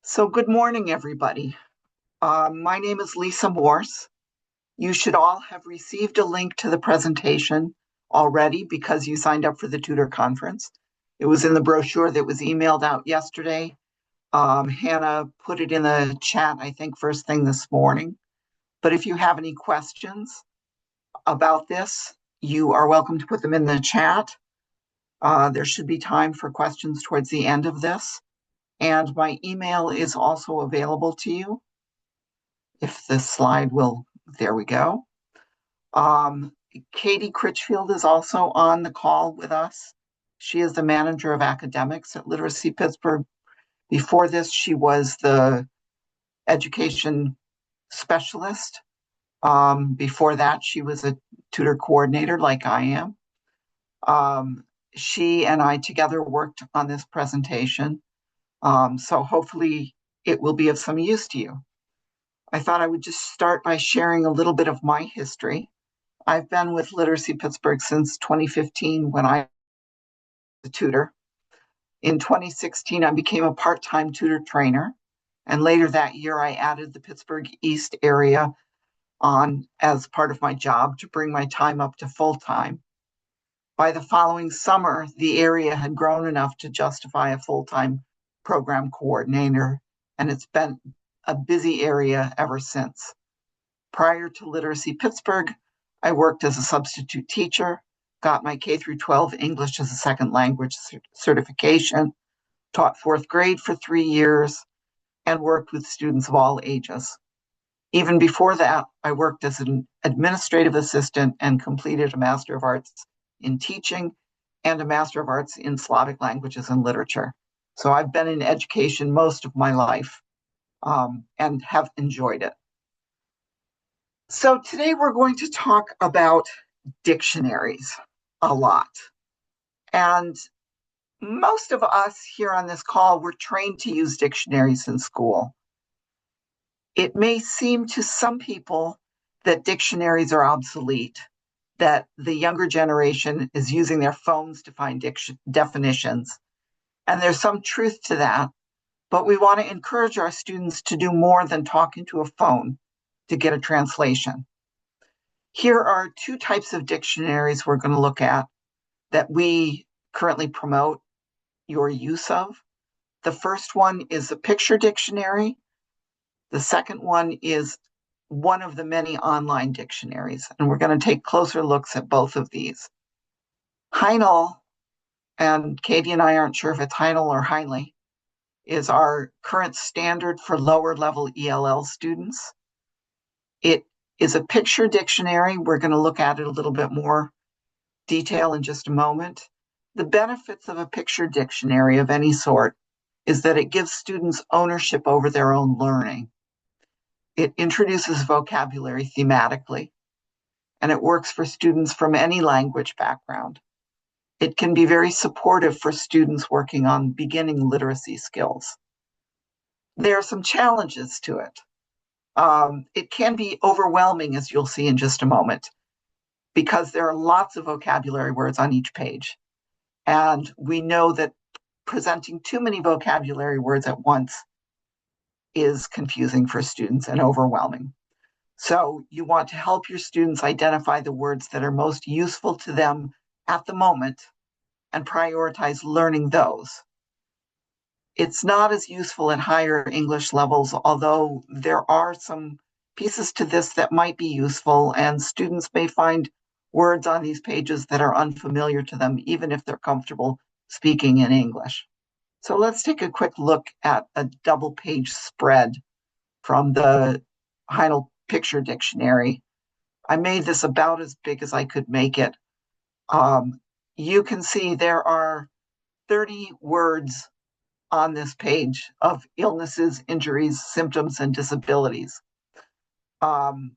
So good morning, everybody. My name is Lisa Morse. You should all have received a link to the presentation already because you signed up for the tutor conference. It was in the brochure that was emailed out yesterday. Hannah put it in the chat, I think, first thing this morning. But if you have any questions about this, you are welcome to put them in the chat. There should be time for questions towards the end of this. And my email is also available to you. If this slide will, there we go. Katie Critchfield is also on the call with us. She is the manager of academics at Literacy Pittsburgh. Before this, she was the education specialist. Before that, she was a tutor coordinator like I am. She and I together worked on this presentation. So hopefully it will be of some use to you. I thought I would just start by sharing a little bit of my history. I've been with Literacy Pittsburgh since 2015 when I was a tutor. In 2016, I became a part-time tutor trainer. And later that year, I added the Pittsburgh East area on as part of my job to bring my time up to full-time. By the following summer, the area had grown enough to justify a full-time program coordinator, and it's been a busy area ever since. Prior to Literacy Pittsburgh, I worked as a substitute teacher, got my K-12 English as a second language certification, taught fourth grade for 3 years, and worked with students of all ages. Even before that, I worked as an administrative assistant and completed a Master of Arts in Teaching and a Master of Arts in Slavic Languages and Literature. So I've been in education most of my life and have enjoyed it. So today we're going to talk about dictionaries a lot. And most of us here on this call were trained to use dictionaries in school. It may seem to some people that dictionaries are obsolete, that the younger generation is using their phones to find definitions. And there's some truth to that, but we want to encourage our students to do more than talk into a phone to get a translation. Here are two types of dictionaries we're going to look at that we currently promote your use of. The first one is a picture dictionary. The second one is one of the many online dictionaries, and we're going to take closer looks at both of these. Heinl, and Katie and I aren't sure if it's Heinl or Heinley, is our current standard for lower level ELL students. It is a picture dictionary. We're going to look at it a little bit more detail in just a moment. The benefits of a picture dictionary of any sort is that it gives students ownership over their own learning. It introduces vocabulary thematically, and it works for students from any language background. It can be very supportive for students working on beginning literacy skills. There are some challenges to it. It can be overwhelming, as you'll see in just a moment, because there are lots of vocabulary words on each page. And we know that presenting too many vocabulary words at once is confusing for students and overwhelming. So you want to help your students identify the words that are most useful to them at the moment and prioritize learning those. It's not as useful at higher English levels, although there are some pieces to this that might be useful, and students may find words on these pages that are unfamiliar to them, even if they're comfortable speaking in English. So let's take a quick look at a double page spread from the Heinl Picture Dictionary. I made this about as big as I could make it. You can see there are 30 words on this page of illnesses, injuries, symptoms, and disabilities. That's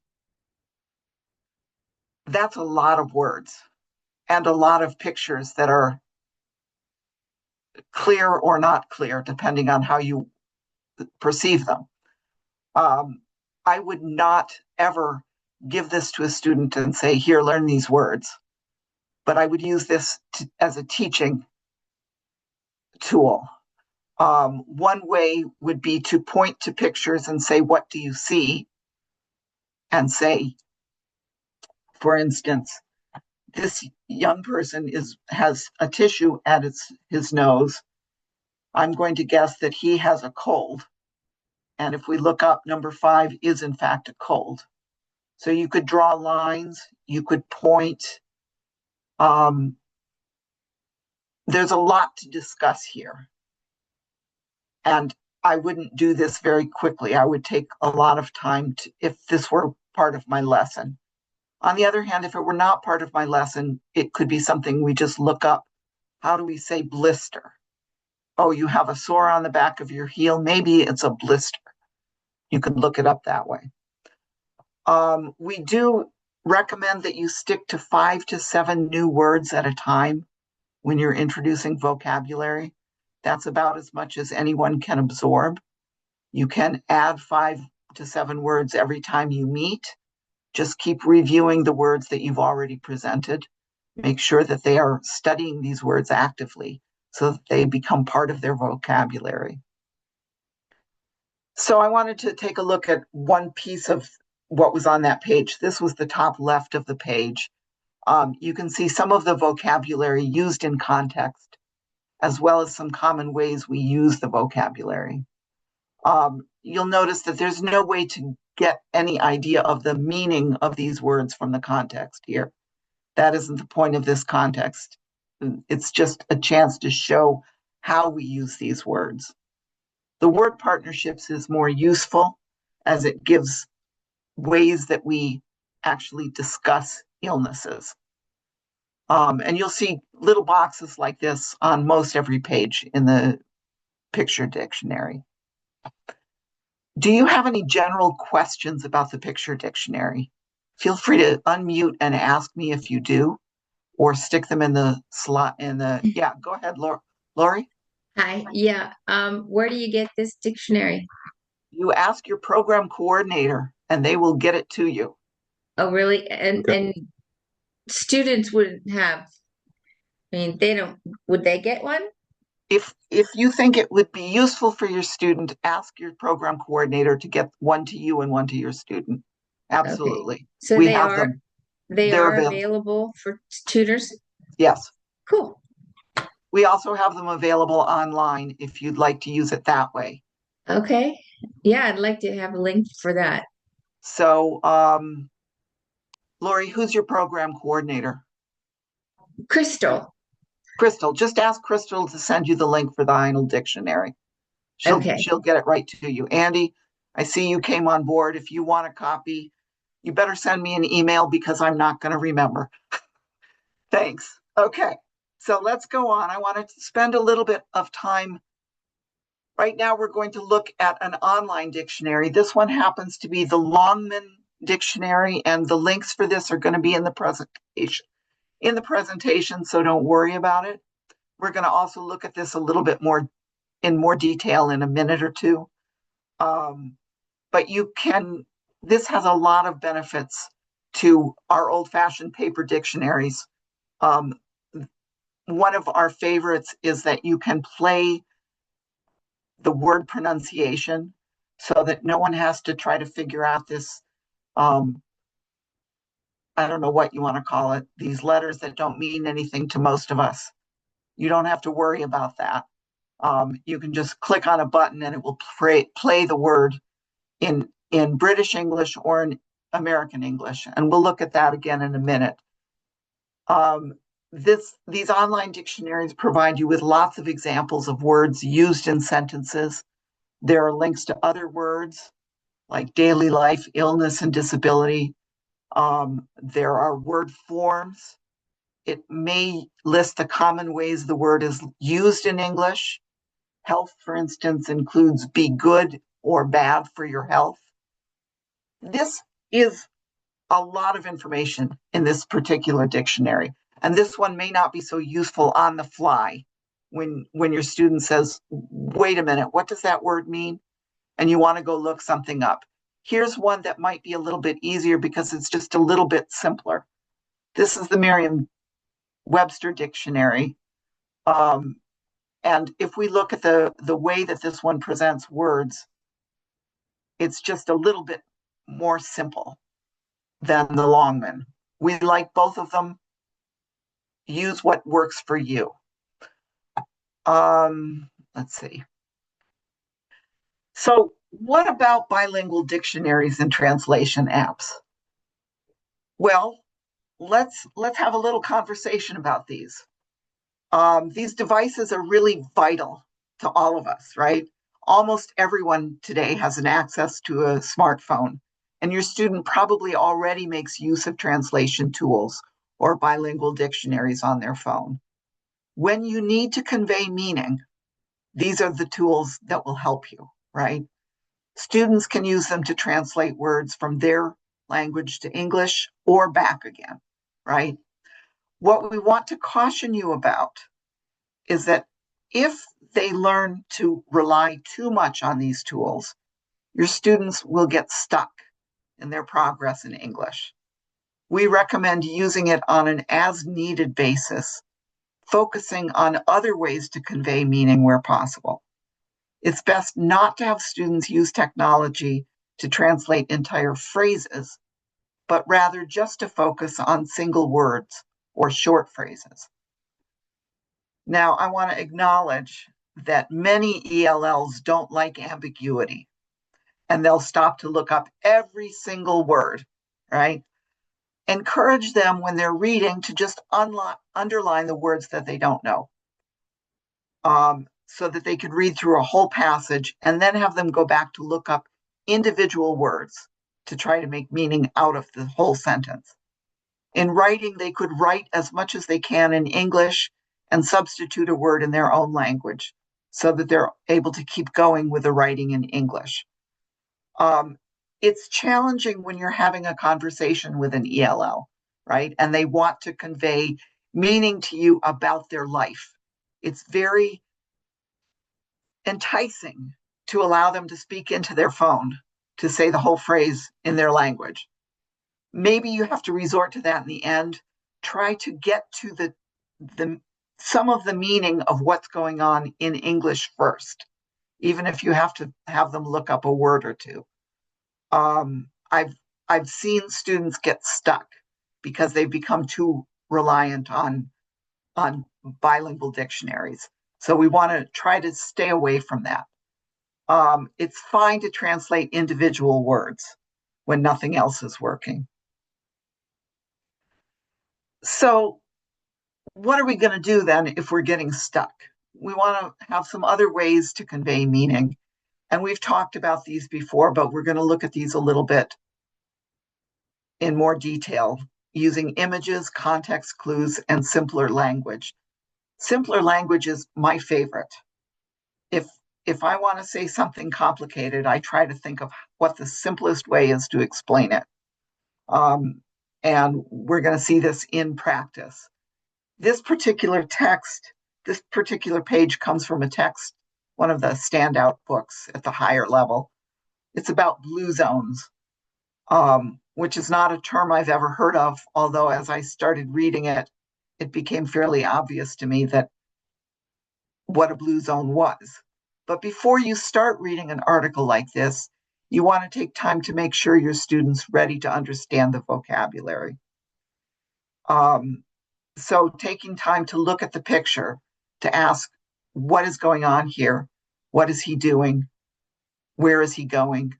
a lot of words and a lot of pictures that are clear or not clear, depending on how you perceive them. I would not ever give this to a student and say, here, learn these words. But I would use this as a teaching tool. One way would be to point to pictures and say, what do you see? And say, for instance, this young person has a tissue at his nose. I'm going to guess that he has a cold. And if we look up, number 5 is in fact a cold. So you could draw lines, you could point. There's a lot to discuss here. And I wouldn't do this very quickly. I would take a lot of time if this were part of my lesson. On the other hand, if it were not part of my lesson, it could be something we just look up. How do we say blister? Oh, you have a sore on the back of your heel. Maybe it's a blister. You could look it up that way. We do recommend that you stick to 5 to 7 new words at a time when you're introducing vocabulary. That's about as much as anyone can absorb. You can add 5 to 7 words every time you meet. Just keep reviewing the words that you've already presented. Make sure that they are studying these words actively so that they become part of their vocabulary. So I wanted to take a look at one piece of what was on that page. This was the top left of the page. You can see some of the vocabulary used in context, as well as some common ways we use the vocabulary. You'll notice that there's no way to get any idea of the meaning of these words from the context here. That isn't the point of this context. It's just a chance to show how we use these words. The word partnerships is more useful as it gives ways that we actually discuss illnesses. And you'll see little boxes like this on most every page in the picture dictionary. Do you have any general questions about the picture dictionary? Feel free to unmute and ask me if you do, or stick them in the slot yeah, go ahead, Lori. Hi, yeah. Where do you get this dictionary? You ask your program coordinator and they will get it to you. Oh, really? And students wouldn't have, I mean, they don't, would they get one? If you think it would be useful for your student, ask your program coordinator to get one to you and one to your student. Okay. Absolutely. So We have them. they They're are available. available for tutors? Yes. Cool. We also have them available online if you'd like to use it that way. Okay. Yeah, I'd like to have a link for that. So, Lori, who's your program coordinator? Crystal. Crystal. Just ask Crystal to send you the link for the Heinl Dictionary. Okay. She'll get it right to you. Andy, I see you came on board. If you want a copy, you better send me an email because I'm not going to remember. Thanks. Okay. So let's go on. I wanted to spend a little bit of time. Right now, we're going to look at an online dictionary. This one happens to be the Longman Dictionary, and the links for this are going to be in the presentation, so don't worry about it. We're going to also look at this a little bit more in more detail in a minute or two. But this has a lot of benefits to our old-fashioned paper dictionaries. One of our favorites is that you can play the word pronunciation so that no one has to try to figure out this, I don't know what you want to call it, these letters that don't mean anything to most of us. You don't have to worry about that. You can just click on a button and it will play the word in British English or in American English. And we'll look at that again in a minute. These online dictionaries provide you with lots of examples of words used in sentences. There are links to other words like daily life, illness, and disability. There are word forms. It may list the common ways the word is used in English. Health, for instance, includes be good or bad for your health. This is a lot of information in this particular dictionary. And this one may not be so useful on the fly when your student says, wait a minute, what does that word mean? And you want to go look something up. Here's one that might be a little bit easier because it's just a little bit simpler. This is the Merriam-Webster Dictionary. And if we look at the way that this one presents words, it's just a little bit more simple than the Longman. We like both of them. Use what works for you. Let's see. So what about bilingual dictionaries and translation apps? Well, let's have a little conversation about these. These devices are really vital to all of us, right? Almost everyone today has an access to a smartphone, and your student probably already makes use of translation tools or bilingual dictionaries on their phone. When you need to convey meaning, these are the tools that will help you, right? Students can use them to translate words from their language to English or back again, right? What we want to caution you about is that if they learn to rely too much on these tools, your students will get stuck in their progress in English. We recommend using it on an as needed basis, focusing on other ways to convey meaning where possible. It's best not to have students use technology to translate entire phrases, but rather just to focus on single words or short phrases. Now, I want to acknowledge that many ELLs don't like ambiguity, and they'll stop to look up every single word, right? Encourage them when they're reading to just underline the words that they don't know, so that they could read through a whole passage and then have them go back to look up individual words to try to make meaning out of the whole sentence. In writing, they could write as much as they can in English and substitute a word in their own language so that they're able to keep going with the writing in English. It's challenging when you're having a conversation with an ELL, right? And they want to convey meaning to you about their life. It's very enticing to allow them to speak into their phone to say the whole phrase in their language. Maybe you have to resort to that in the end. Try to get to the some of the meaning of what's going on in English first, even if you have to have them look up a word or two. I've seen students get stuck because they've become too reliant on bilingual dictionaries. So we want to try to stay away from that. It's fine to translate individual words when nothing else is working. So what are we going to do then if we're getting stuck? We want to have some other ways to convey meaning. And we've talked about these before, but we're going to look at these a little bit in more detail using images, context clues, and simpler language. Simpler language is my favorite. If I want to say something complicated, I try to think of what the simplest way is to explain it. And we're going to see this in practice. This particular text, this particular page comes from a text, one of the standout books at the higher level. It's about blue zones, which is not a term I've ever heard of, although as I started reading it, it became fairly obvious to me that what a blue zone was. But before you start reading an article like this, you want to take time to make sure your student's ready to understand the vocabulary. So taking time to look at the picture, to ask, what is going on here? What is he doing? Where is he going?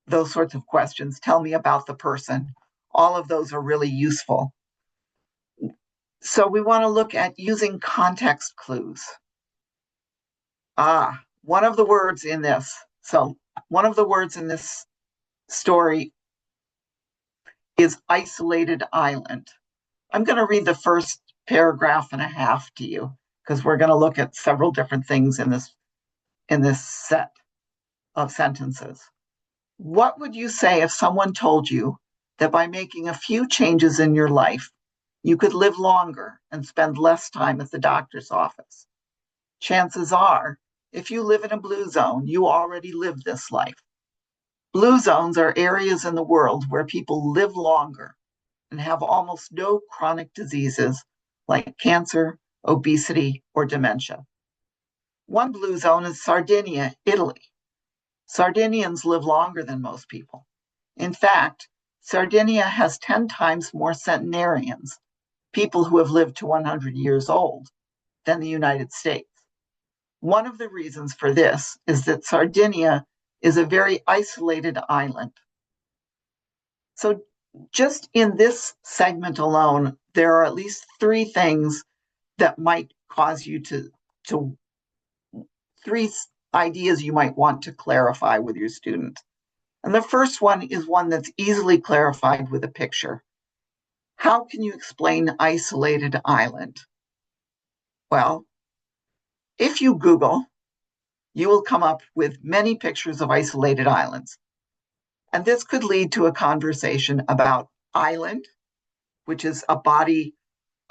Those sorts of questions. Tell me about the person. All of those are really useful. So we want to look at using context clues. One of the words in this. So one of the words in this story is isolated island. I'm going to read the first paragraph and a half to you because we're going to look at several different things in this set of sentences. What would you say if someone told you that by making a few changes in your life, you could live longer and spend less time at the doctor's office? Chances are, if you live in a blue zone, you already live this life. Blue zones are areas in the world where people live longer and have almost no chronic diseases like cancer, obesity, or dementia. One blue zone is Sardinia, Italy. Sardinians live longer than most people. In fact, Sardinia has 10 times more centenarians, people who have lived to 100 years old, than the United States. One of the reasons for this is that Sardinia is a very isolated island. So, just in this segment alone, there are at least three things that might cause you to three ideas you might want to clarify with your student. And the first one is one that's easily clarified with a picture. How can you explain isolated island? Well, if you Google, you will come up with many pictures of isolated islands. And this could lead to a conversation about island, which is a body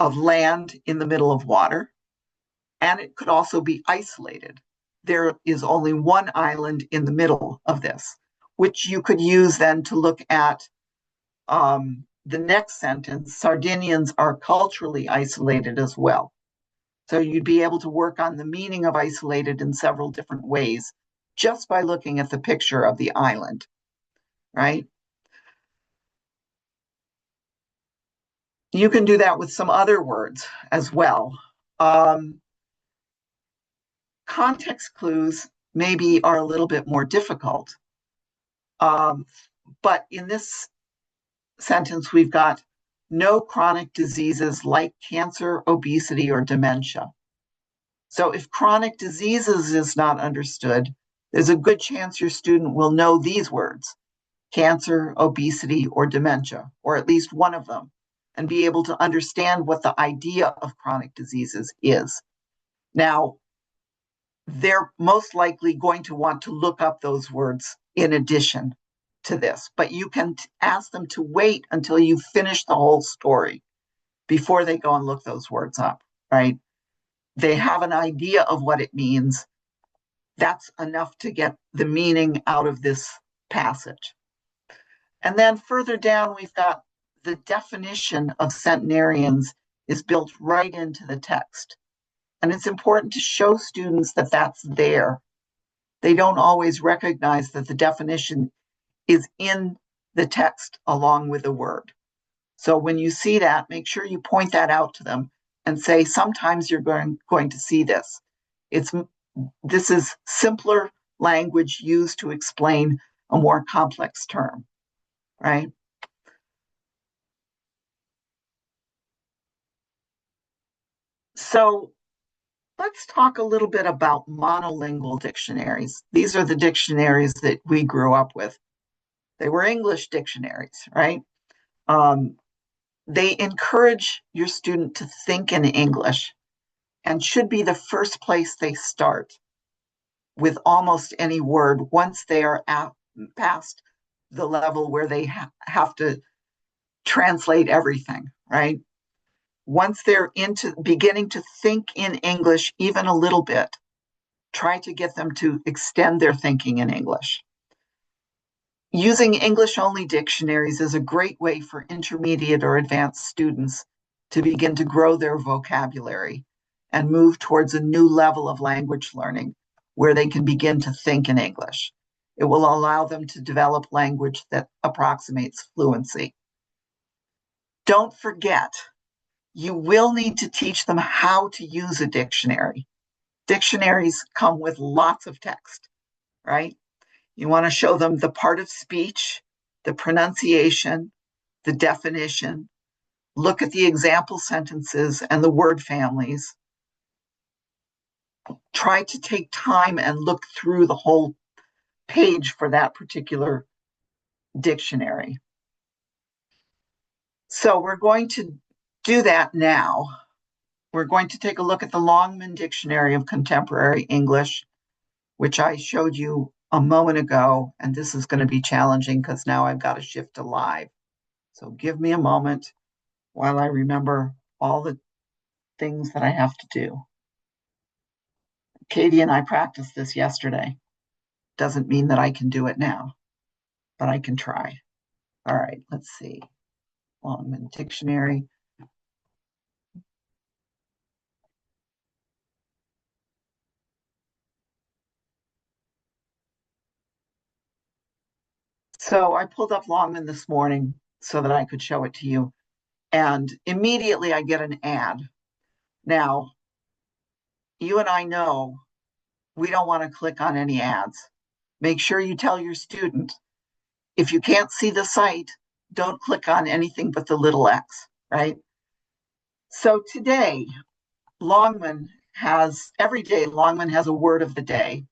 of land in the middle of water. And it could also be isolated. There is only one island in the middle of this, which you could use then to look at the next sentence. Sardinians are culturally isolated as well. So you'd be able to work on the meaning of isolated in several different ways just by looking at the picture of the island, right? You can do that with some other words as well. Context clues maybe are a little bit more difficult. But in this sentence, we've got no chronic diseases like cancer, obesity, or dementia. So if chronic diseases is not understood, there's a good chance your student will know these words, cancer, obesity, or dementia, or at least one of them, and be able to understand what the idea of chronic diseases is. Now, they're most likely going to want to look up those words in addition to this, but you can ask them to wait until you finish the whole story before they go and look those words up, right? They have an idea of what it means. That's enough to get the meaning out of this passage. And then further down, we've got the definition of centenarians is built right into the text. And it's important to show students that that's there. They don't always recognize that the definition is in the text along with the word. So when you see that, make sure you point that out to them and say, sometimes you're going to see this. This is simpler language used to explain a more complex term, right? So let's talk a little bit about monolingual dictionaries. These are the dictionaries that we grew up with. They were English dictionaries, right? They encourage your student to think in English and should be the first place they start with almost any word once they are past the level where they have to translate everything, right? Once they're into beginning to think in English even a little bit, try to get them to extend their thinking in English. Using English-only dictionaries is a great way for intermediate or advanced students to begin to grow their vocabulary and move towards a new level of language learning where they can begin to think in English. It will allow them to develop language that approximates fluency. Don't forget, you will need to teach them how to use a dictionary. Dictionaries come with lots of text, right? You want to show them the part of speech, the pronunciation, the definition, look at the example sentences and the word families. Try to take time and look through the whole page for that particular dictionary. So we're going to do that now. We're going to take a look at the Longman Dictionary of Contemporary English, which I showed you a moment ago, and this is going to be challenging because now I've got to shift to live. So give me a moment while I remember all the things that I have to do. Katie and I practiced this yesterday. Doesn't mean that I can do it now, but I can try. All right, let's see. Longman Dictionary. So I pulled up Longman this morning so that I could show it to you. And immediately I get an ad. Now, you and I know we don't want to click on any ads. Make sure you tell your student, if you can't see the site, don't click on anything but the little X, right? So today, every day, Longman has a word of the day.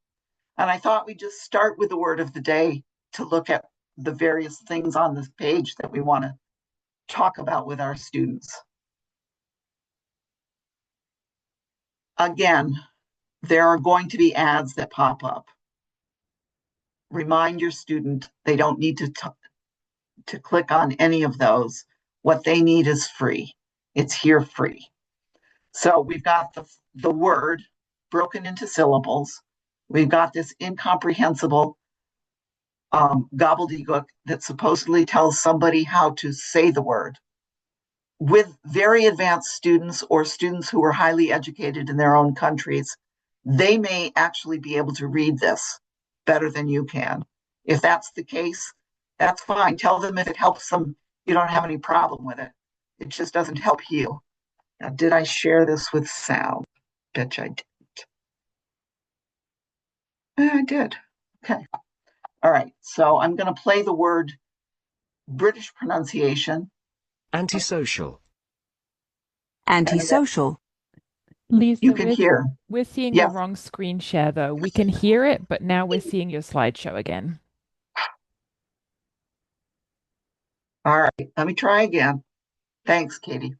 And I thought we'd just start with the word of the day to look at the various things on this page that we want to talk about with our students. Again, there are going to be ads that pop up. Remind your student they don't need to click on any of those. What they need is free. It's here free. So we've got the word broken into syllables. We've got this incomprehensible gobbledygook that supposedly tells somebody how to say the word. With very advanced students or students who are highly educated in their own countries, they may actually be able to read this better than you can. If that's the case, that's fine. Tell them if it helps them, you don't have any problem with it. It just doesn't help you. Now, did I share this with sound? Bet you I didn't. I did. Okay. All right. So I'm going to play the word British pronunciation. Antisocial. Antisocial. Lisa, You can hear. we're seeing Yes. the wrong screen share though. We can hear it, but now we're seeing your slideshow again. All right. Let me try again. Thanks, Katie.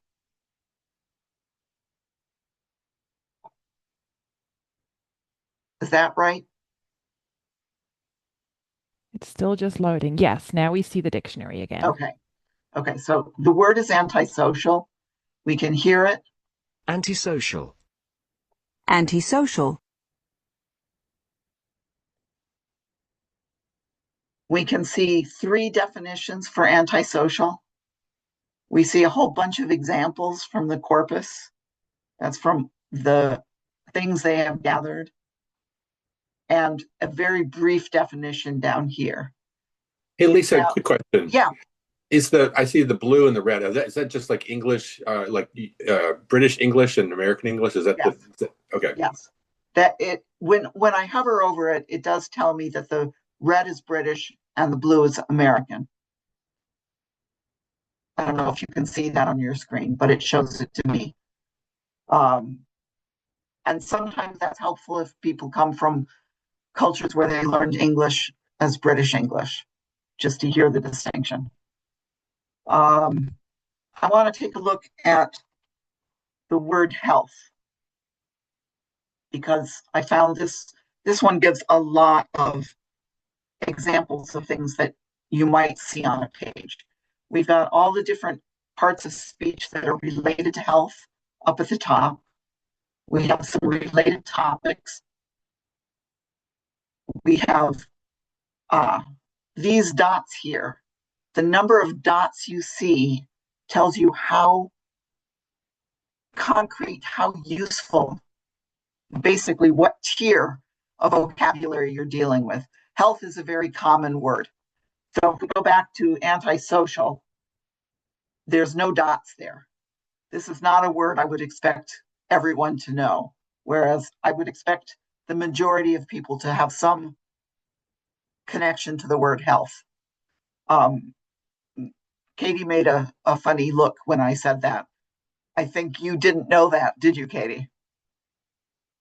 Is that right? It's still just loading. Yes, now we see the dictionary again. Okay. Okay. So the word is antisocial. We can hear it. Antisocial. Antisocial. We can see 3 definitions for antisocial. We see a whole bunch of examples from the corpus. That's from the things they have gathered. And a very brief definition down here. Hey, Lisa, Now, quick question. Yeah. I see the blue and the red. Is that just like English, British English and American English? Is that Yes. Okay? Yes. When I hover over it, it does tell me that the red is British and the blue is American. I don't know if you can see that on your screen, but it shows it to me. And sometimes that's helpful if people come from cultures where they learned English as British English, just to hear the distinction. I want to take a look at the word health, because I found this one gives a lot of examples of things that you might see on a page. We've got all the different parts of speech that are related to health up at the top. We have some related topics. We have these dots here. The number of dots you see tells you how concrete, how useful, basically what tier of vocabulary you're dealing with. Health is a very common word. So if we go back to antisocial, there's no dots there. This is not a word I would expect everyone to know, whereas I would expect the majority of people to have some connection to the word health. Katie made a funny look when I said that. I think you didn't know that, did you, Katie?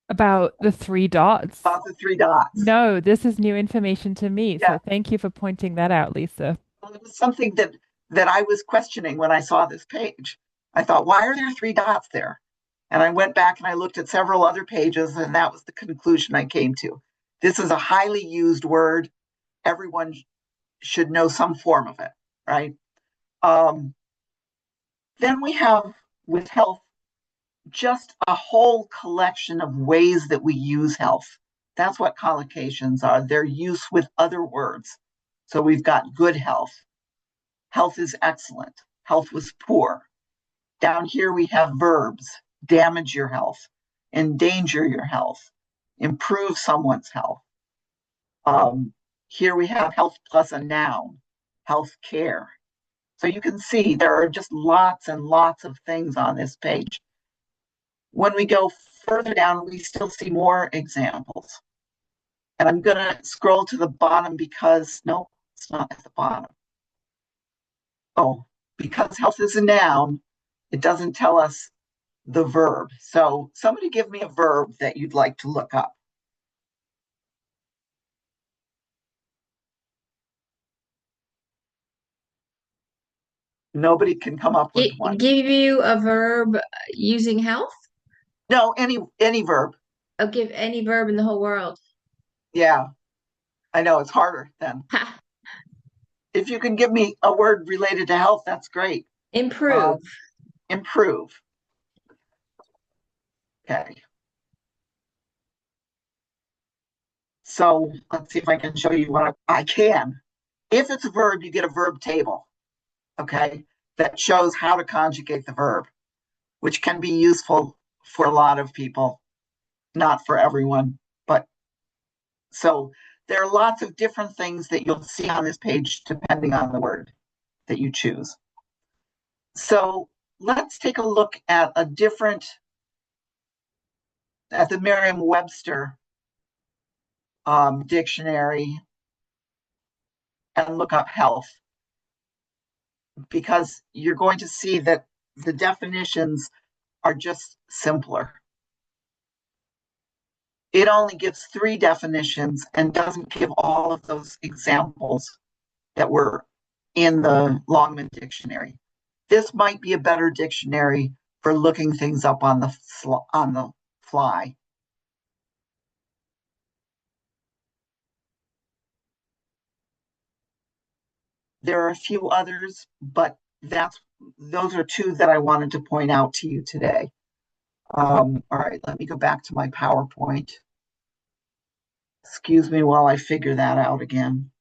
About the 3 dots? About the 3 dots. No, this is new information to me. Yeah. So thank you for pointing that out, Lisa. Well, it was something that I was questioning when I saw this page. I thought, why are there 3 dots there? And I went back and I looked at several other pages, and that was the conclusion I came to. This is a highly used word. Everyone should know some form of it, right? Then we have, with health, just a whole collection of ways that we use health. That's what collocations are. Their use with other words. So we've got good health. Health is excellent. Health was poor. Down here we have verbs: damage your health, endanger your health, improve someone's health. Here we have health plus a noun, health care. So you can see there are just lots and lots of things on this page. When we go further down, we still see more examples. And I'm going to scroll to the bottom because, no, it's not at the bottom. Oh, because health is a noun, it doesn't tell us the verb. So somebody give me a verb that you'd like to look up. Nobody can come up with one. Give you a verb using health? No, any verb. I'll give any verb in the whole world. Yeah, I know it's harder then. Ha. If you can give me a word related to health, that's great. Improve. Improve. Okay. So let's see if I can show you what I can. If it's a verb, you get a verb table, okay, that shows how to conjugate the verb, which can be useful for a lot of people, not for everyone. But so there are lots of different things that you'll see on this page depending on the word that you choose. So let's take a look at the Merriam-Webster dictionary and look up health, because you're going to see that the definitions are just simpler. It only gives 3 definitions and doesn't give all of those examples that were in the Longman dictionary. This might be a better dictionary for looking things up on the fly. There are a few others, but those are 2 that I wanted to point out to you today. All right, let me go back to my PowerPoint. Excuse me while I figure that out again.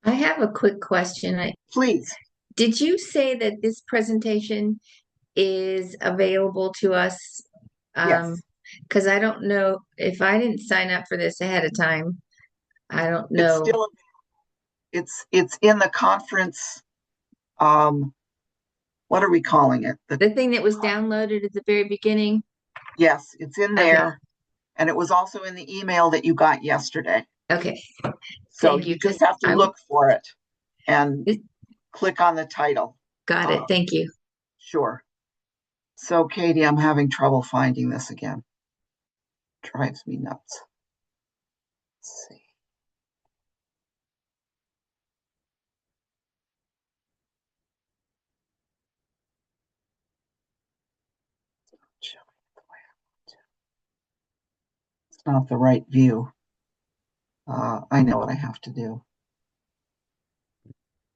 I have a quick question. Please. Did you say that this presentation is available to us? Yes. Because I don't know if I didn't sign up for this ahead of time. I don't It's know. still it's in the conference. What are we calling it? The thing that was downloaded at the very beginning. Yes, it's in there. And it was also in the email that you got yesterday. Okay. So Thank you just have to look for it and It- click on the title. Got it. Thank you. Sure. So Katie, I'm having trouble finding this again. Drives me nuts. Let's see. It's not the right view. I know what I have to do.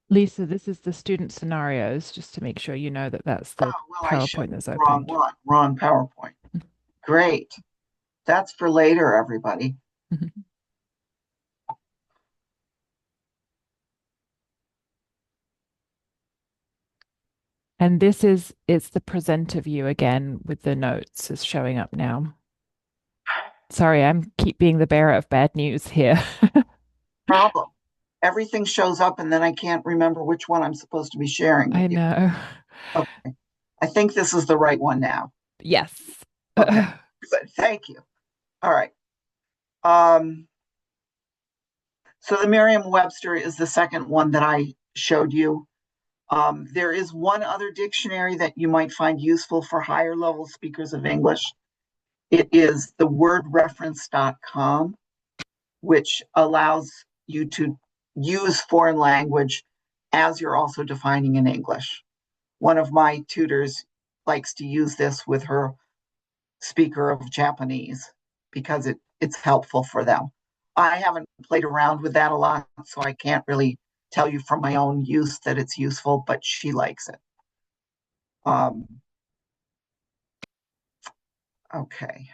Lisa, this is the student scenarios, just to make sure you know that that's the PowerPoint that's opened. Wrong PowerPoint. Great. That's for later, everybody. And it's the presenter view again with the notes is showing up now. Sorry, I'm keep being the bearer of bad news here. Problem. Everything shows up and then I can't remember which one I'm supposed to be sharing. I know. Okay. I think this is the right one now. Yes. Okay. Good. Thank you. All right. So the Merriam-Webster is the second one that I showed you. There is one other dictionary that you might find useful for higher level speakers of English. It is the wordreference.com, which allows you to use foreign language as you're also defining in English. One of my tutors likes to use this with her speaker of Japanese because it's helpful for them. I haven't played around with that a lot, so I can't really tell you from my own use that it's useful, but she likes it. Okay.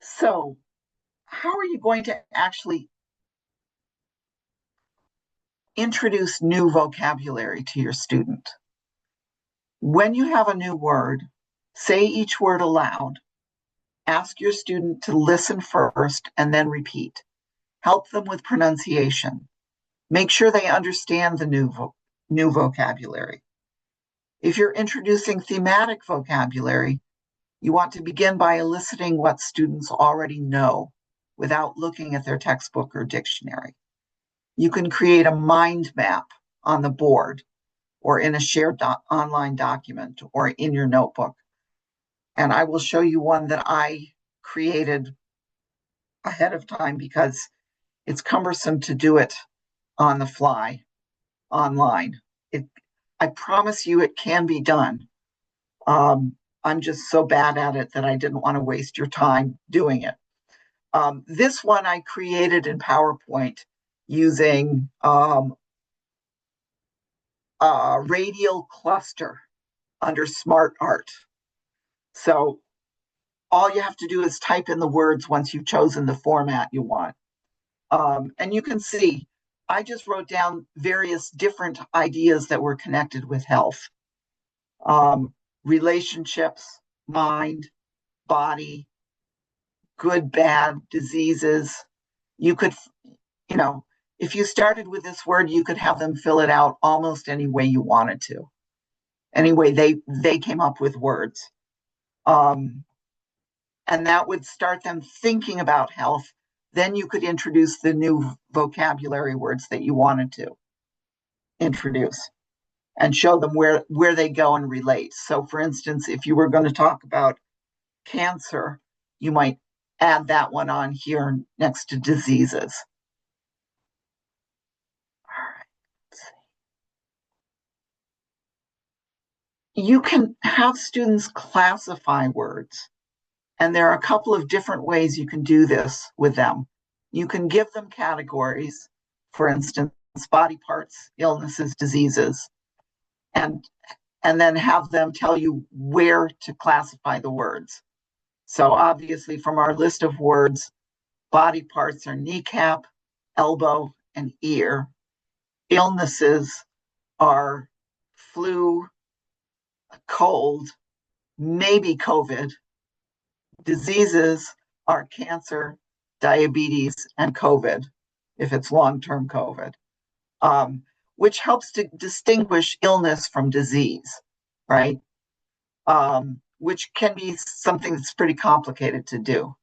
So how are you going to actually introduce new vocabulary to your student? When you have a new word, say each word aloud Ask your student to listen first and then repeat. Help them with pronunciation. Make sure they understand the new vocabulary. If you're introducing thematic vocabulary, you want to begin by eliciting what students already know without looking at their textbook or dictionary. You can create a mind map on the board or in a shared online document or in your notebook. And I will show you one that I created ahead of time because it's cumbersome to do it on the fly online. I promise you it can be done. I'm just so bad at it that I didn't want to waste your time doing it. This one I created in PowerPoint using a radial cluster under Smart Art. So all you have to do is type in the words once you've chosen the format you want. And you can see, I just wrote down various different ideas that were connected with health. Relationships, mind, body, good, bad, diseases. You could, if you started with this word, you could have them fill it out almost any way you wanted to. Any way they came up with words. And that would start them thinking about health. Then you could introduce the new vocabulary words that you wanted to introduce and show them where they go and relate. So for instance, if you were going to talk about cancer, you might add that one on here next to diseases. All right, let's see. You can have students classify words, and there are a couple of different ways you can do this with them. You can give them categories, for instance, body parts, illnesses, diseases, and then have them tell you where to classify the words. So obviously from our list of words, body parts are kneecap, elbow, and ear. Illnesses are flu, cold, maybe COVID. Diseases are cancer, diabetes, and COVID, if it's long-term COVID, which helps to distinguish illness from disease, right? Which can be something that's pretty complicated to do.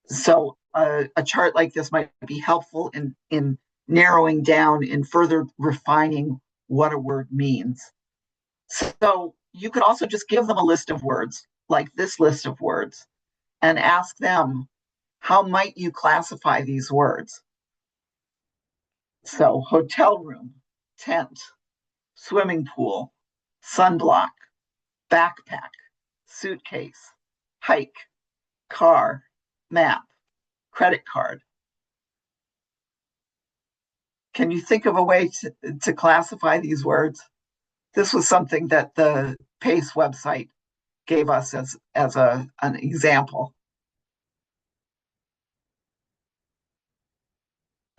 So a chart like this might be helpful in narrowing down and further refining what a word means. So you could also just give them a list of words, like this list of words, and ask them, how might you classify these words? So hotel room, tent, swimming pool, sunblock, backpack, suitcase, hike, car, map, credit card. Can you think of a way to classify these words? This was something that the PACE website gave us as an example.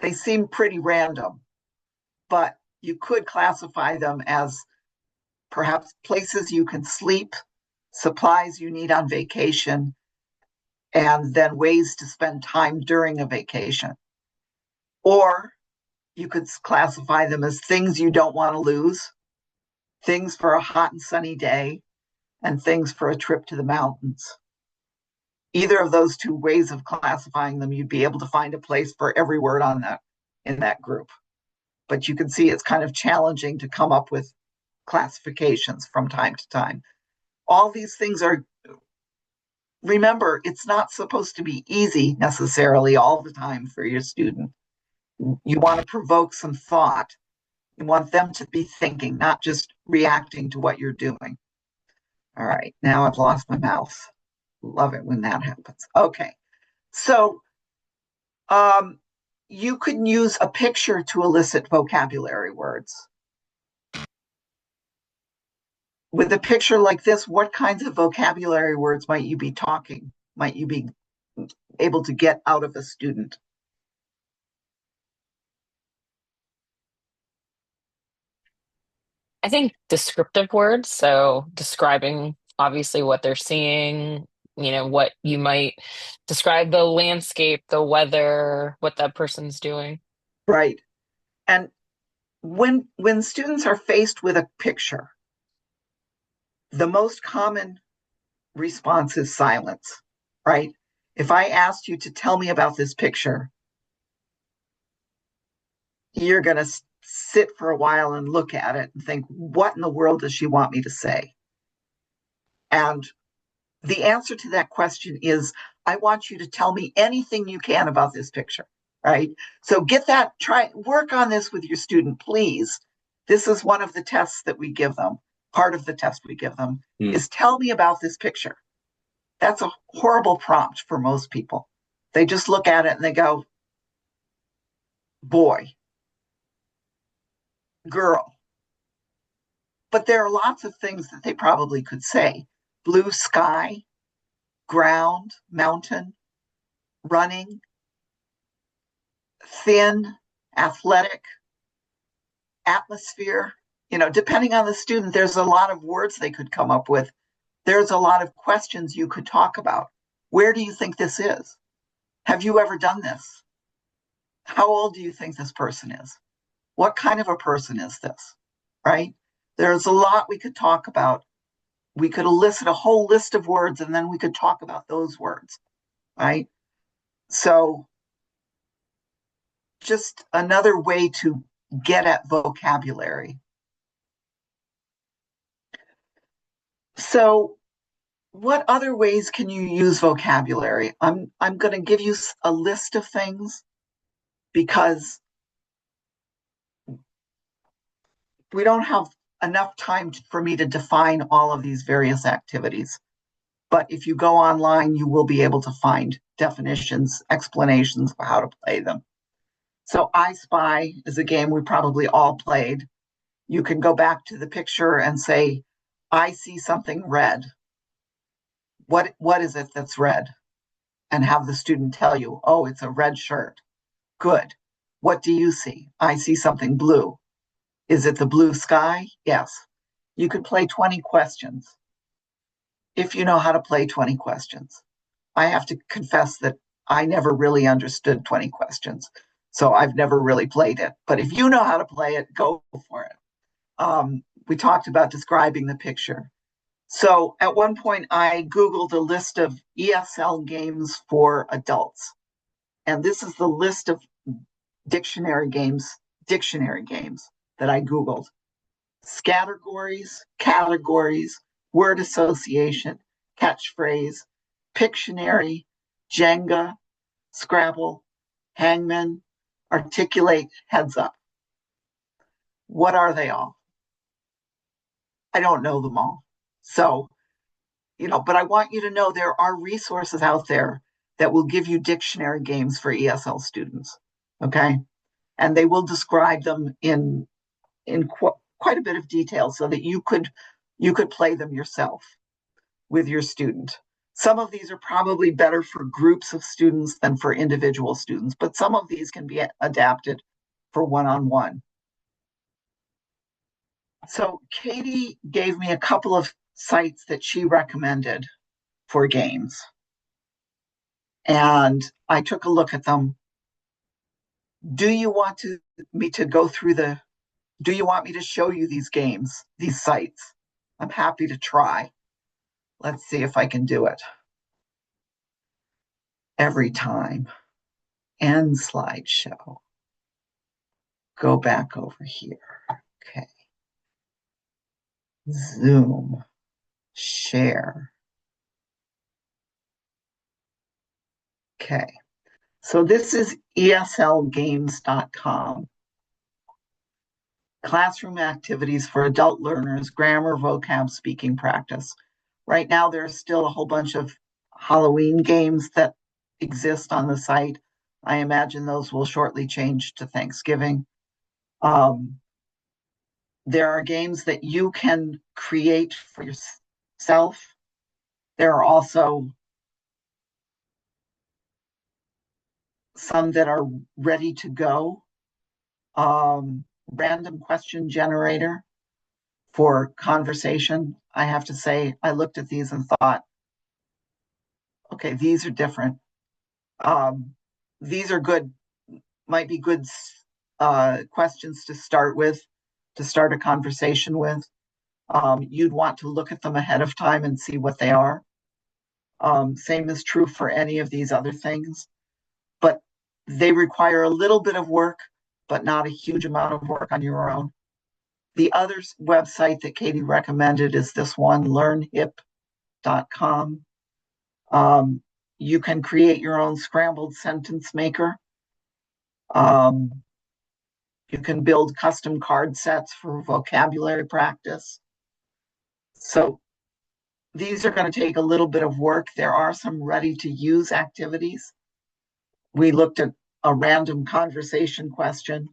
They seem pretty random, but you could classify them as perhaps places you can sleep, supplies you need on vacation, and then ways to spend time during a vacation. Or you could classify them as things you don't want to lose, things for a hot and sunny day, and things for a trip to the mountains. Either of those two ways of classifying them, you'd be able to find a place for every word in that group. But you can see it's kind of challenging to come up with classifications from time to time. All these things are, remember, it's not supposed to be easy necessarily all the time for your student. You want to provoke some thought. You want them to be thinking, not just reacting to what you're doing. All right, now I've lost my mouse. Love it when that happens. Okay, so you could use a picture to elicit vocabulary words. With a picture like this, what kinds of vocabulary words might you be able to get out of a student? I think descriptive words, so describing obviously what they're seeing, what you might describe the landscape, the weather, what that person's doing. Right. And when students are faced with a picture, the most common response is silence, right? If I asked you to tell me about this picture, you're going to sit for a while and look at it and think, what in the world does she want me to say? And the answer to that question is, I want you to tell me anything you can about this picture, right? So work on this with your student, please. This is one of the tests that we give them. Part of the test we give them is tell me about this picture. That's a horrible prompt for most people. They just look at it and they go, boy, girl. But there are lots of things that they probably could say. Blue sky, ground, mountain, running, thin, athletic, atmosphere. Depending on the student, there's a lot of words they could come up with. There's a lot of questions you could talk about. Where do you think this is? Have you ever done this? How old do you think this person is? What kind of a person is this? Right? There's a lot we could talk about. We could elicit a whole list of words and then we could talk about those words, right? So just another way to get at vocabulary. So what other ways can you use vocabulary? I'm going to give you a list of things because we don't have enough time for me to define all of these various activities. But if you go online, you will be able to find definitions, explanations of how to play them. So I Spy is a game we probably all played. You can go back to the picture and say, I see something red. What is it that's red? And have the student tell you, oh, it's a red shirt. Good. What do you see? I see something blue. Is it the blue sky? Yes. You could play 20 questions if you know how to play 20 questions. I have to confess that I never really understood 20 questions. So I've never really played it. But if you know how to play it, go for it. We talked about describing the picture. So at one point, I Googled a list of ESL games for adults. And this is the list of dictionary games that I Googled. Categories, word association, catchphrase, Pictionary, Jenga, Scrabble, Hangman, Articulate, Heads Up. What are they all? I don't know them all. So, but I want you to know there are resources out there that will give you dictionary games for ESL students, okay? And they will describe them in quite a bit of detail so that you could play them yourself with your student. Some of these are probably better for groups of students than for individual students, but some of these can be adapted for one-on-one. So Katie gave me a couple of sites that she recommended for games. And I took a look at them. Do you want me to go through do you want me to show you these games, these sites? I'm happy to try. Let's see if I can do it. Every time. End slideshow. Go back over here. Okay. Zoom. Share. Okay. So this is eslgames.com. Classroom activities for adult learners, grammar, vocab, speaking practice. Right now, there's still a whole bunch of Halloween games that exist on the site. I imagine those will shortly change to Thanksgiving. There are games that you can create for yourself. There are also some that are ready to go. Random question generator for conversation. I have to say, I looked at these and thought, Okay, these are different. These are good, might be good questions to start with, to start a conversation with. You'd want to look at them ahead of time and see what they are. Same is true for any of these other things, but they require a little bit of work, but not a huge amount of work on your own. The other website that Katie recommended is this one, learnhip.com. You can create your own scrambled sentence maker. You can build custom card sets for vocabulary practice. So these are going to take a little bit of work. There are some ready to use activities. We looked at a random conversation question.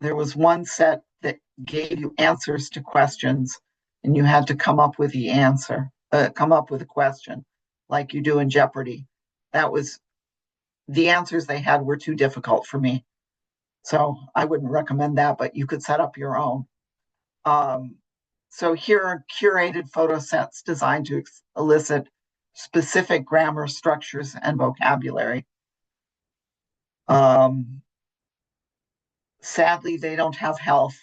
There was one set that gave you answers to questions, and you had to come up with the answer, come up with a question, like you do in Jeopardy. That was, the answers they had were too difficult for me. So I wouldn't recommend that, but you could set up your own. So here are curated photo sets designed to elicit specific grammar structures and vocabulary. Sadly, they don't have health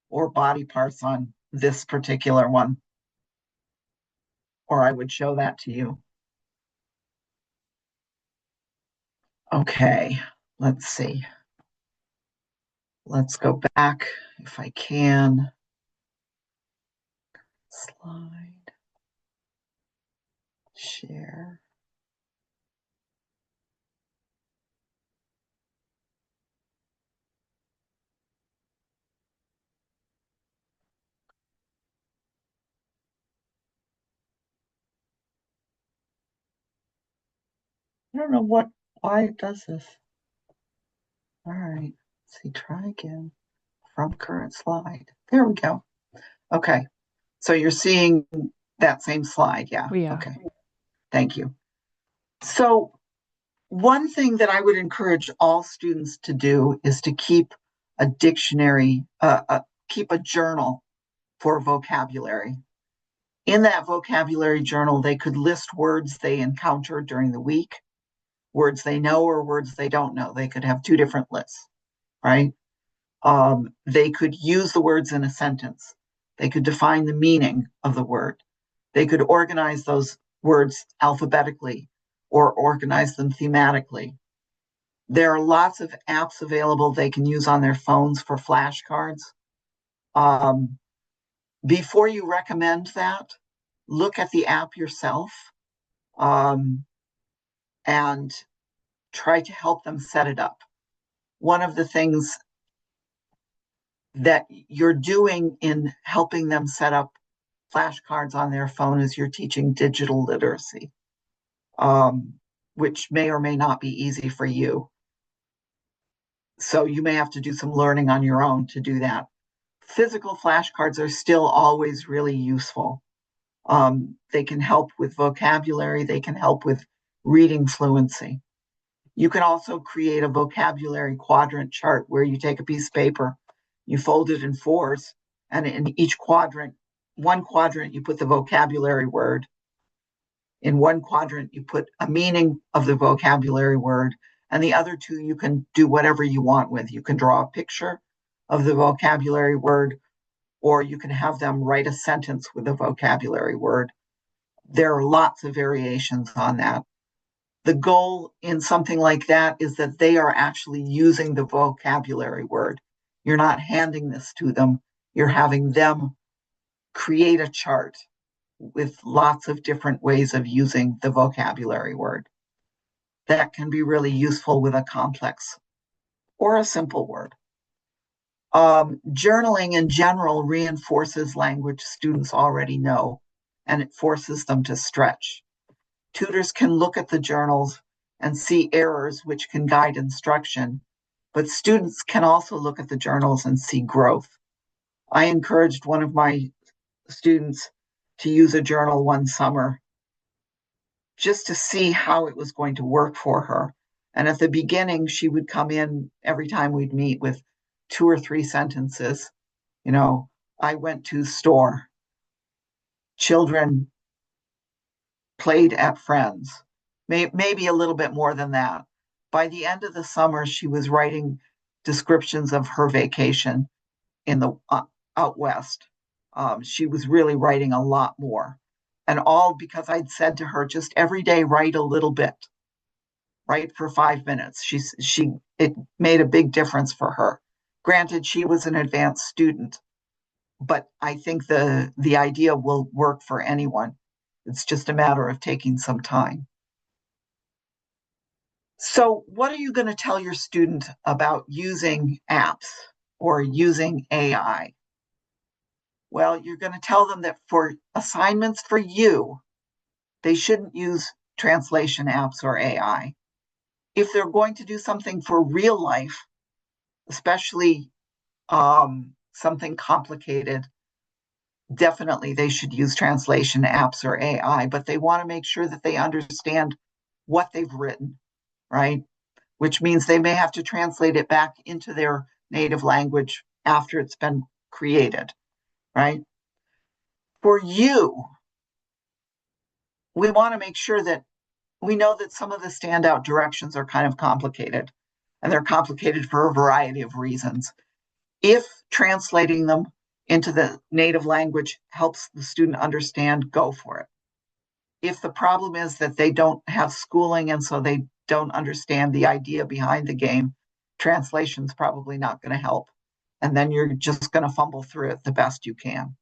or body parts on this particular one, or I would show that to you. Okay, let's see. Let's go back if I can. Slide, share. I don't know why it does this. All right, let's see, try again from current slide. There we go. Okay, so you're seeing that same slide, yeah? We are. Okay, thank you. So one thing that I would encourage all students to do is to keep a dictionary, keep a journal for vocabulary. In that vocabulary journal, they could list words they encountered during the week, words they know or words they don't know. They could have two different lists, right? They could use the words in a sentence. They could define the meaning of the word. They could organize those words alphabetically or organize them thematically. There are lots of apps available they can use on their phones for flashcards. Before you recommend that, look at the app yourself and try to help them set it up. One of the things that you're doing in helping them set up flashcards on their phone is you're teaching digital literacy, which may or may not be easy for you. So you may have to do some learning on your own to do that. Physical flashcards are still always really useful. They can help with vocabulary. They can help with reading fluency. You can also create a vocabulary quadrant chart where you take a piece of paper, you fold it in fours, and in each quadrant, one quadrant, you put the vocabulary word. In one quadrant, you put a meaning of the vocabulary word, and the other two, you can do whatever you want with. You can draw a picture of the vocabulary word, or you can have them write a sentence with a vocabulary word. There are lots of variations on that. The goal in something like that is that they are actually using the vocabulary word. You're not handing this to them. You're having them create a chart with lots of different ways of using the vocabulary word. That can be really useful with a complex or a simple word. Journaling in general reinforces language students already know, and it forces them to stretch. Tutors can look at the journals and see errors which can guide instruction, but students can also look at the journals and see growth. I encouraged one of my students to use a journal one summer just to see how it was going to work for her. And at the beginning, she would come in every time we'd meet with 2 or 3 sentences. You know, I went to store. Children played at friends, maybe a little bit more than that. By the end of the summer, she was writing descriptions of her vacation in the out west. She was really writing a lot more. And all because I'd said to her, just every day write a little bit, write for 5 minutes. It made a big difference for her. Granted, she was an advanced student, but I think the idea will work for anyone. It's just a matter of taking some time. So what are you going to tell your student about using apps or using AI? Well, you're going to tell them that for assignments for you, they shouldn't use translation apps or AI. If they're going to do something for real life, especially something complicated, definitely they should use translation apps or AI, but they want to make sure that they understand what they've written, right? Which means they may have to translate it back into their native language after it's been created, right? For you, we want to make sure that we know that some of the standout directions are kind of complicated, and they're complicated for a variety of reasons. If translating them into the native language helps the student understand, go for it. If the problem is that they don't have schooling and so they don't understand the idea behind the game, translation's probably not going to help. And then you're just going to fumble through it the best you can.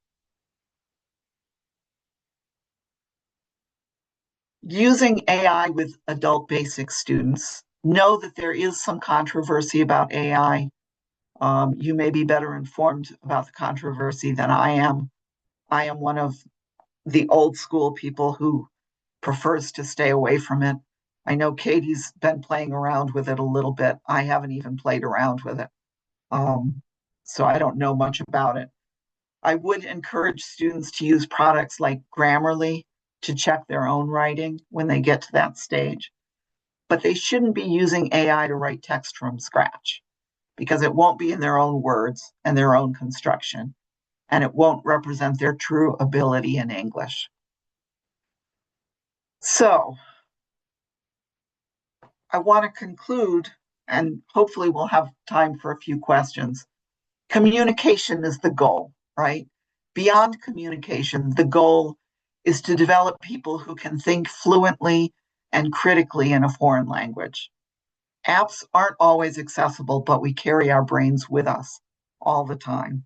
Using AI with adult basic students, know that there is some controversy about AI. You may be better informed about the controversy than I am. I am one of the old school people who prefers to stay away from it. I know Katie's been playing around with it a little bit. I haven't even played around with it. So I don't know much about it. I would encourage students to use products like Grammarly to check their own writing when they get to that stage. But they shouldn't be using AI to write text from scratch because it won't be in their own words and their own construction, and it won't represent their true ability in English. So I want to conclude, and hopefully we'll have time for a few questions. Communication is the goal, right? Beyond communication, the goal is to develop people who can think fluently and critically in a foreign language. Apps aren't always accessible, but we carry our brains with us all the time.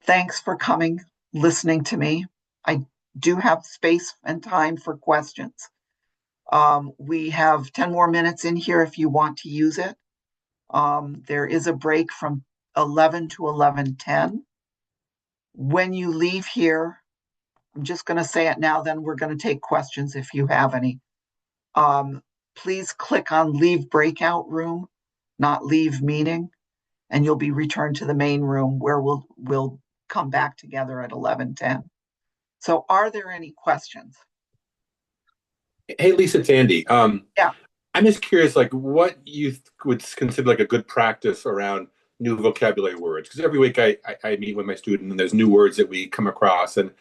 Thanks for coming, listening to me. I do have space and time for questions. We have 10 more minutes in here if you want to use it. There is a break from 11 to 11:10. When you leave here, I'm just going to say it now, then we're going to take questions if you have any. Please click on leave breakout room, not leave meeting, and you'll be returned to the main room where we'll come back together at 11:10. So are there any questions? Hey, Lisa, it's Andy. Yeah. I'm just curious, like, what you would consider like a good practice around new vocabulary words? Because every week I meet with my student, and there's new words that we come across, and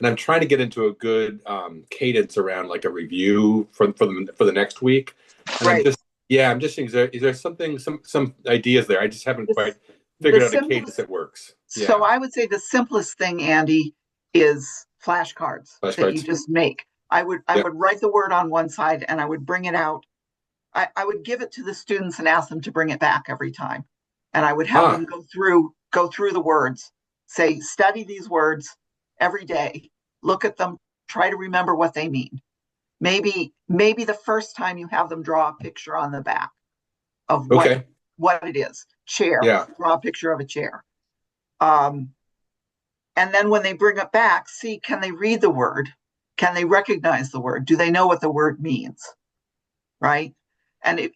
I'm trying to get into a good cadence around like a review for the next week. And Right. I'm just thinking, is there something, some ideas there? I just haven't quite The figured out a simplest- cadence that works. So I would say the simplest thing, Andy, is flashcards that you just make. I would write the word on one side and I would bring it out. I would give it to the students and ask them to bring it back every time. And I would have them go through the words, say, study these words every day, look at them, try to remember what they mean. Maybe the first time you have them draw a picture on the back of what it is. Chair, draw a picture of a chair. And then when they bring it back, see, can they read the word? Can they recognize the word? Do they know what the word means? Right? And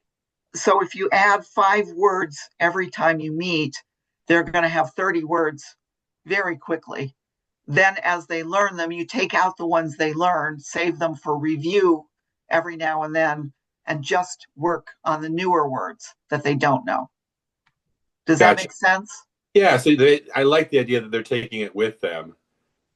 so if you add 5 words every time you meet, they're going to have 30 words very quickly. Then as they learn them, you take out the ones they learn, save them for review every now and then, and just work on the newer words that they don't know. Does that make sense? Yeah, so I like the idea that they're taking it with them.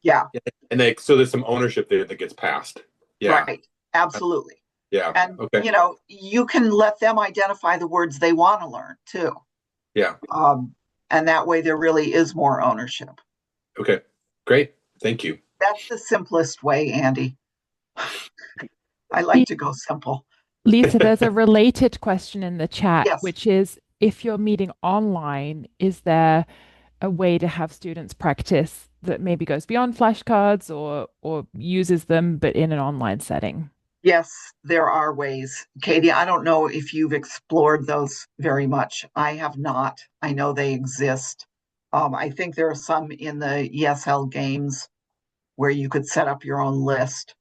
Yeah, And so there's some ownership there that gets passed. Yeah. right. Absolutely. Yeah. And, Okay. you can let them identify the words they want to learn too. Yeah. And that way there really is more ownership. Okay. Great. Thank you. That's the simplest way, Andy. I like to go simple. Lisa, there's a related question in the chat, Yes. which is if you're meeting online, is there a way to have students practice that maybe goes beyond flashcards or uses them but in an online setting? Yes, there are ways. Katie, I don't know if you've explored those very much. I have not. I know they exist. I think there are some in the ESL games where you could set up your own list.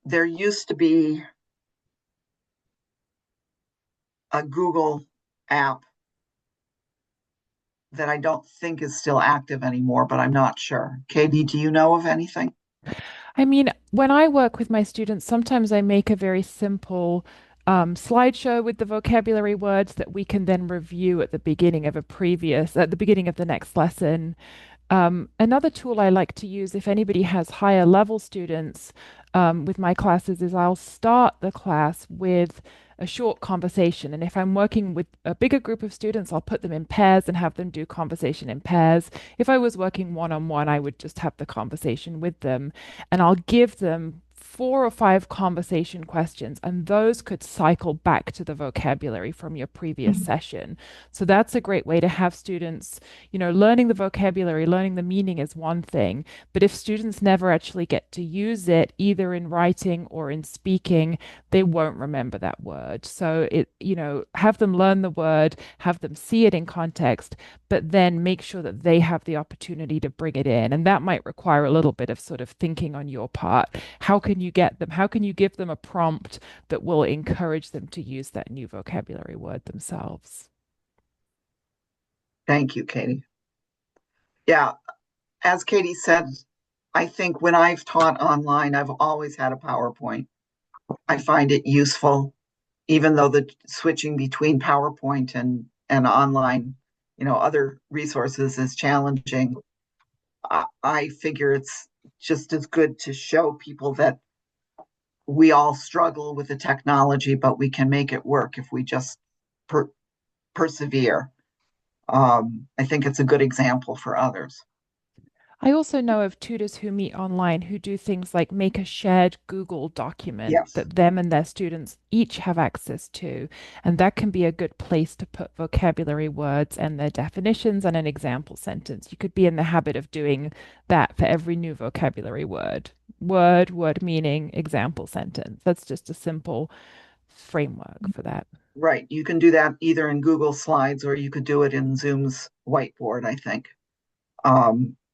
There used to be a Google app that I don't think is still active anymore, but I'm not sure. Katie, do you know of anything? I mean, when I work with my students, sometimes I make a very simple slideshow with the vocabulary words that we can then review at the beginning of at the beginning of the next lesson. Another tool I like to use if anybody has higher level students with my classes is I'll start the class with a short conversation. And if I'm working with a bigger group of students, I'll put them in pairs and have them do conversation in pairs. If I was working one-on-one, I would just have the conversation with them. And I'll give them 4 or 5 conversation questions, and those could cycle back to the vocabulary from your previous session. So that's a great way to have students, learning the vocabulary, learning the meaning is one thing, but if students never actually get to use it, either in writing or in speaking, they won't remember that word. So have them learn the word, have them see it in context, but then make sure that they have the opportunity to bring it in. And that might require a little bit of sort of thinking on your part. How can you give them a prompt that will encourage them to use that new vocabulary word themselves? Thank you, Katie. Yeah, as Katie said, I think when I've taught online, I've always had a PowerPoint. I find it useful, even though the switching between PowerPoint and online, other resources is challenging. I figure it's just as good to show people that we all struggle with the technology, but we can make it work if we just persevere. I think it's a good example for others. I also know of tutors who meet online who do things like make a shared Google document Yes. that them and their students each have access to. And that can be a good place to put vocabulary words and their definitions and an example sentence. You could be in the habit of doing that for every new vocabulary word. Word meaning, example sentence. That's just a simple framework for that. Right. You can do that either in Google Slides or you could do it in Zoom's whiteboard, I think,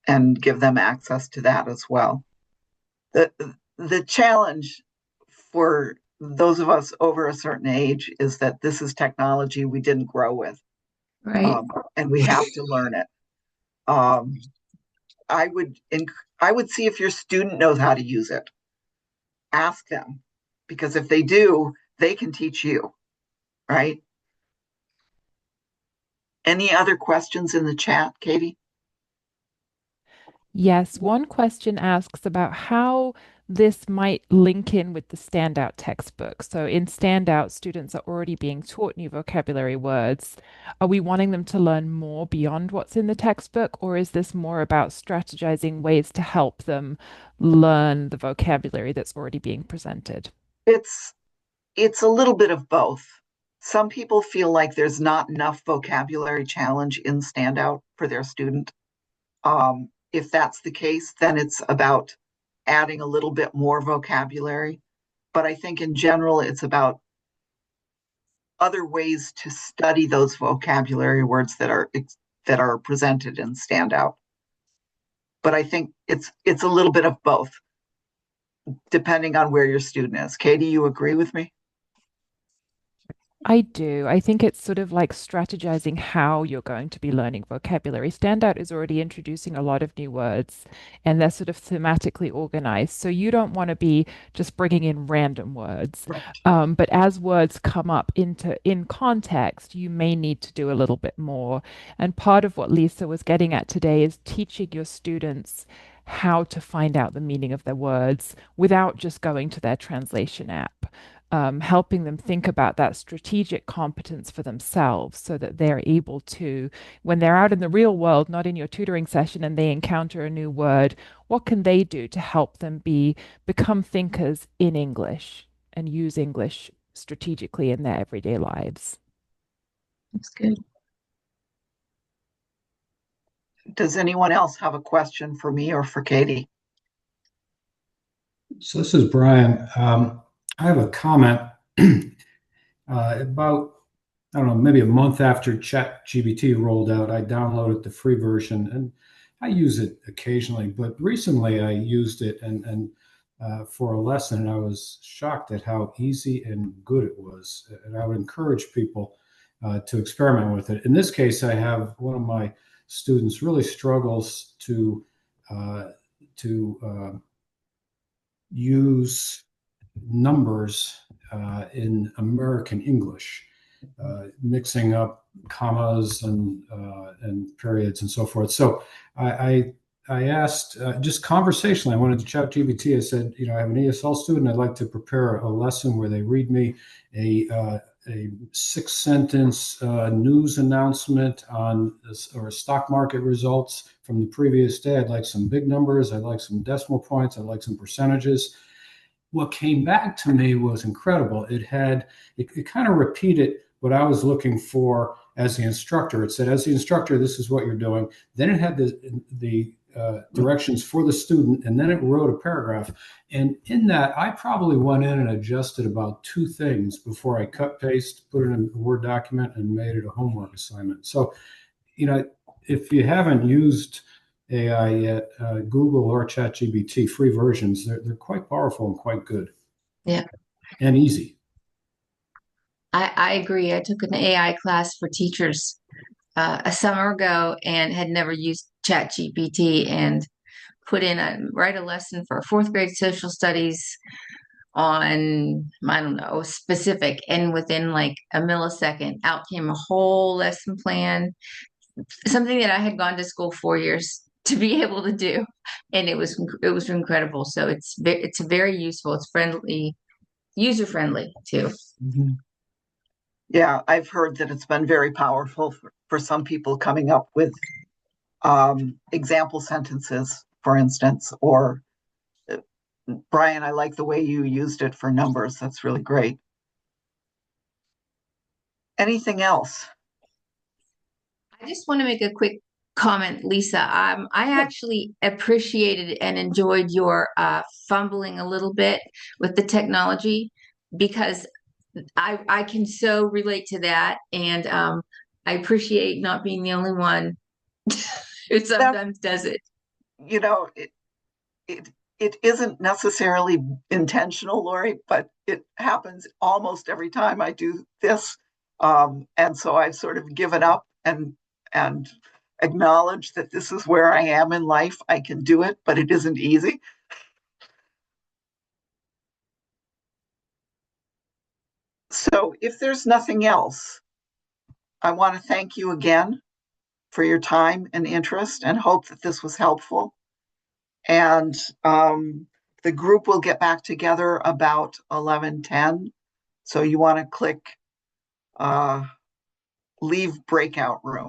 and give them access to that as well. The challenge for those of us over a certain age is that this is technology we didn't grow with, Right. and we have to learn it. I would see if your student knows how to use it. Ask them, because if they do, they can teach you, right? Any other questions in the chat, Katie? Yes, one question asks about how this might link in with the Standout textbook. So in Standout, students are already being taught new vocabulary words. Are we wanting them to learn more beyond what's in the textbook, or is this more about strategizing ways to help them learn the vocabulary that's already being presented? It's a little bit of both. Some people feel like there's not enough vocabulary challenge in Standout for their student. If that's the case, then it's about adding a little bit more vocabulary. But I think in general, it's about other ways to study those vocabulary words that are presented in Standout. But I think it's a little bit of both, depending on where your student is. Katie, you agree with me? I do. I think it's sort of like strategizing how you're going to be learning vocabulary. Standout is already introducing a lot of new words and they're sort of thematically organized. So you don't want to be just bringing in random words. Right. But as words come up in context, you may need to do a little bit more. And part of what Lisa was getting at today is teaching your students how to find out the meaning of their words without just going to their translation app, helping them think about that strategic competence for themselves so that they're able to, when they're out in the real world, not in your tutoring session, and they encounter a new word, what can they do to help them become thinkers in English and use English strategically in their everyday lives? That's good. Does anyone else have a question for me or for Katie? So this is Brian. I have a comment about, I don't know, maybe a month after ChatGPT rolled out. I downloaded the free version and I use it occasionally, but recently I used it and for a lesson, and I was shocked at how easy and good it was. And I would encourage people to experiment with it. In this case, I have one of my students really struggles uh, to use numbers in American English, mixing up commas and periods and so forth. So I asked just conversationally. I wanted to chat GBT. I said, you know, I have an ESL student. I'd like to prepare a lesson where they read me a 6-sentence news announcement on or stock market results from the previous day. I'd like some big numbers. I'd like some decimal points. I'd like some percentages. What came back to me was incredible. It kind of repeated what I was looking for as the instructor. It said, as the instructor, this is what you're doing. Then it had the directions for the student, and then it wrote a paragraph. And in that, I probably went in and adjusted about 2 things before I cut, paste, put it in a Word document, and made it a homework assignment. So, you know, if you haven't used AI yet, Google or ChatGPT free versions, they're quite powerful and quite good. Yeah. And easy. I agree. I took an AI class for teachers a summer ago and had never used ChatGPT and write a lesson for 4th grade social studies on, I don't know, specific. And within like a millisecond, out came a whole lesson plan, something that I had gone to school 4 years to be able to do. And it was incredible. So it's very useful. It's friendly, user friendly too. Mm-hmm. Yeah, I've heard that it's been very powerful for some people coming up with example sentences, for instance, or Brian, I like the way you used it for numbers. That's really great. Anything else? I just want to make a quick comment, Lisa. I actually appreciated and enjoyed your fumbling a little bit with the technology because I can so relate to that, and I appreciate not being the only one who sometimes does it. You know, it it isn't necessarily intentional, Lori, but it happens almost every time I do this. And so I've sort of given up and acknowledged that this is where I am in life. I can do it, but it isn't easy. So if there's nothing else, I want to thank you again for your time and interest and hope that this was helpful. And the group will get back together about 11:10. So you want to click leave breakout room.